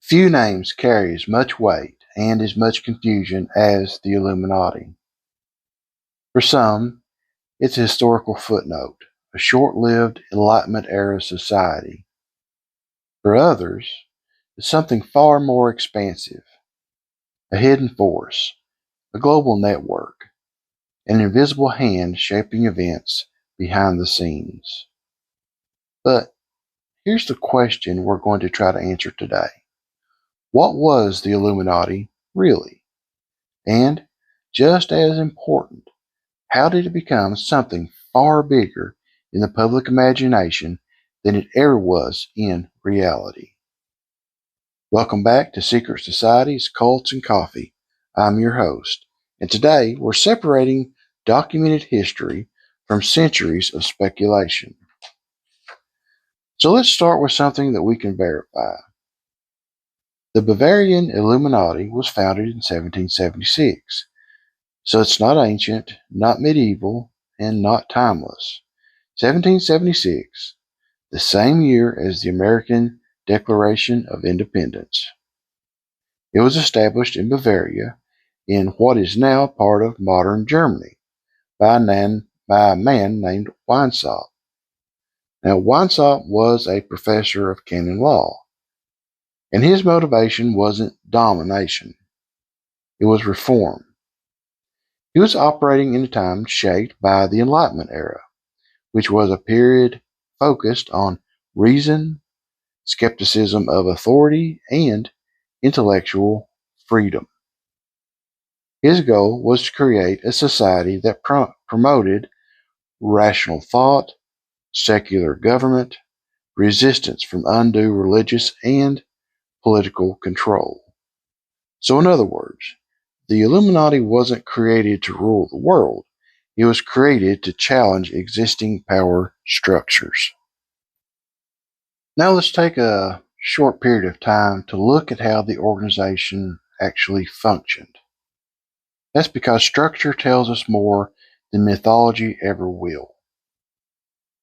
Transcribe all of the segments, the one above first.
Few names carry as much weight and as much confusion as the Illuminati. For some, it's a historical footnote, a short-lived Enlightenment era society. For others, it's something far more expansive, a hidden force, a global network, an invisible hand shaping events behind the scenes. But here's the question we're going to try to answer today. What was the Illuminati really? And, just as important, how did it become something far bigger in the public imagination than it ever was in reality? Welcome back to Secret Societies, Cults, and Coffee. I'm your host, and today we're separating documented history from centuries of speculation. So let's start with something that we can verify. The Bavarian Illuminati was founded in 1776, so it's not ancient, not medieval, and not timeless. 1776, the same year as the American Declaration of Independence. It was established in Bavaria, in what is now part of modern Germany, by a man named Weishaupt. Now, Weishaupt was a professor of canon law, and his motivation wasn't domination, it was reform. He was operating in a time shaped by the Enlightenment era, which was a period focused on reason, skepticism of authority, and intellectual freedom. His goal was to create a society that promoted rational thought, secular government, resistance from undue religious and political control. So, in other words, the Illuminati wasn't created to rule the world, it was created to challenge existing power structures. Now, let's take a short period of time to look at how the organization actually functioned. That's because structure tells us more than mythology ever will.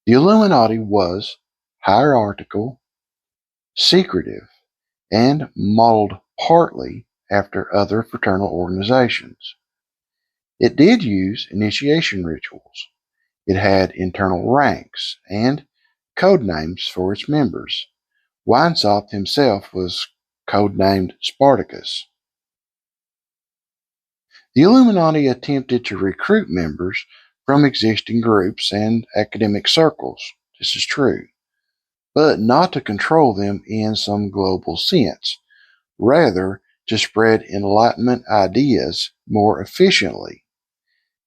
The Illuminati was hierarchical, secretive, and modeled partly after other fraternal organizations. It did use initiation rituals. It had internal ranks and code names for its members. Weishaupt himself was codenamed Spartacus. The Illuminati attempted to recruit members from existing groups and academic circles. This is true, but not to control them in some global sense, rather to spread Enlightenment ideas more efficiently.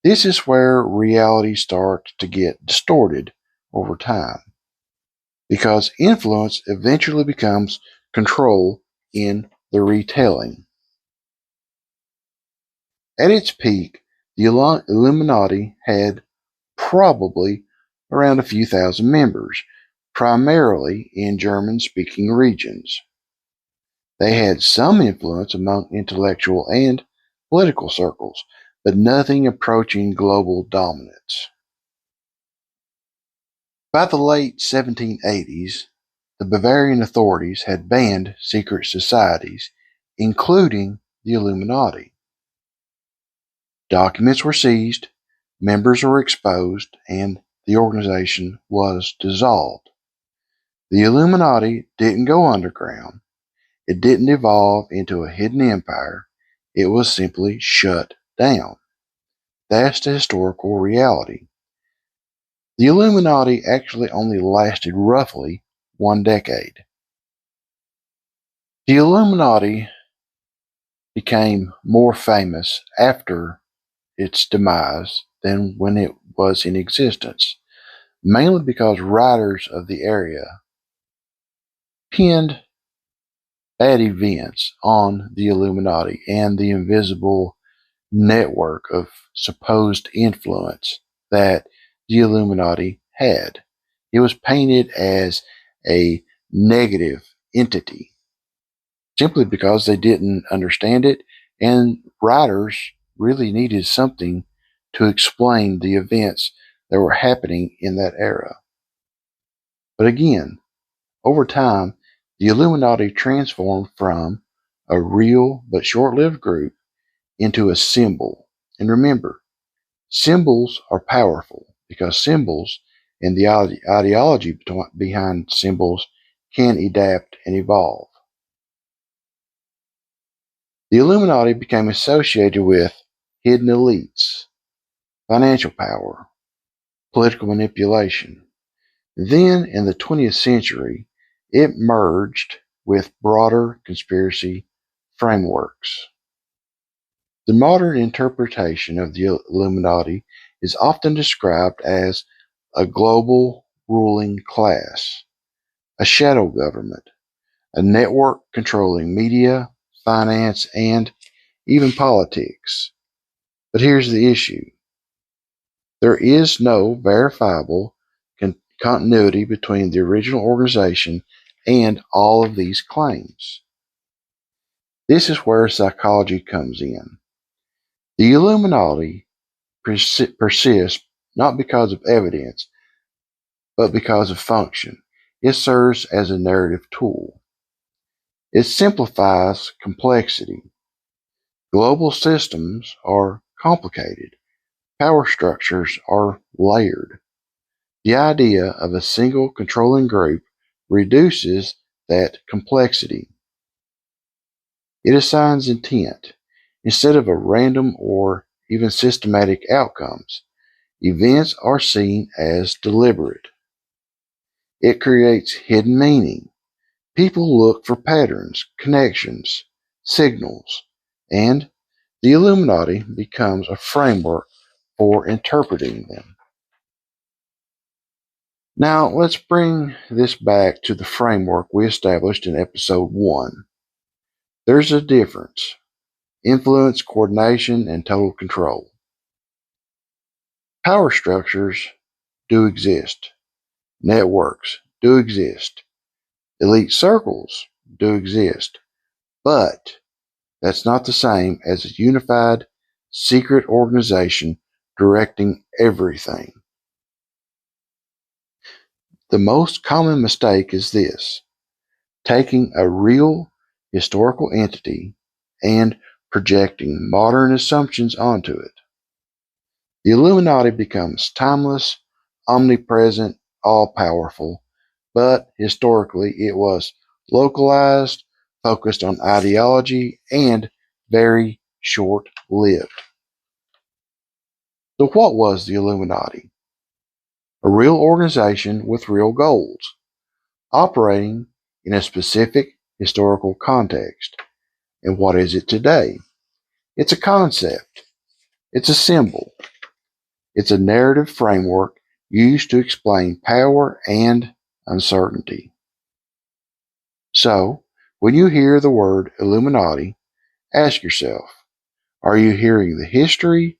This is where reality starts to get distorted over time, because influence eventually becomes control in the retelling. At its peak, the Illuminati had probably around a few thousand members, primarily in German-speaking regions. They had some influence among intellectual and political circles, but nothing approaching global dominance. By the late 1780s, the Bavarian authorities had banned secret societies, including the Illuminati. Documents were seized, members were exposed, and the organization was dissolved. The Illuminati didn't go underground. It didn't evolve into a hidden empire. It was simply shut down. That's the historical reality. The Illuminati actually only lasted roughly 1 decade. The Illuminati became more famous after its demise than when it was in existence, mainly because writers of the area pinned bad events on the Illuminati and the invisible network of supposed influence that the Illuminati had. It was painted as a negative entity simply because they didn't understand it, and writers really needed something to explain the events that were happening in that era. But again, over time, the Illuminati transformed from a real but short-lived group into a symbol. And remember, symbols are powerful because symbols and the ideology behind symbols can adapt and evolve. The Illuminati became associated with hidden elites, financial power, political manipulation. Then, in the 20th century, it merged with broader conspiracy frameworks. The modern interpretation of the Illuminati is often described as a global ruling class, a shadow government, a network controlling media, finance, and even politics. But here's the issue. There is no verifiable continuity between the original organization and all of these claims. This is where psychology comes in. The Illuminati persists not because of evidence, but because of function. It serves as a narrative tool. It simplifies complexity. Global systems are complicated. Power structures are layered. The idea of a single controlling group reduces that complexity. It assigns intent instead of a random or even systematic outcomes. Events are seen as deliberate. It creates hidden meaning. People look for patterns, connections, signals, and the Illuminati becomes a framework for interpreting them. Now, let's bring this back to the framework we established in episode 1. There's a difference: influence, coordination, and total control. Power structures do exist. Networks do exist. Elite circles do exist. But that's not the same as a unified, secret organization directing everything. The most common mistake is this: taking a real historical entity and projecting modern assumptions onto it. The Illuminati becomes timeless, omnipresent, all-powerful, but historically it was localized, focused on ideology, and very short-lived. So what was the Illuminati? A real organization with real goals, operating in a specific historical context. And what is it today? It's a concept. It's a symbol. It's a narrative framework used to explain power and uncertainty. So, when you hear the word Illuminati, ask yourself, are you hearing the history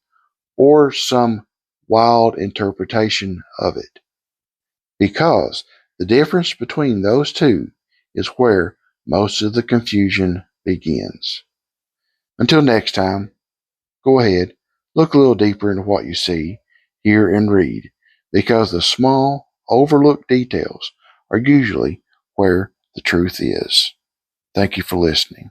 or some wild interpretation of it? Because the difference between those two is where most of the confusion begins. Until next time, go ahead, look a little deeper into what you see, hear, and read, because the small, overlooked details are usually where the truth is. Thank you for listening.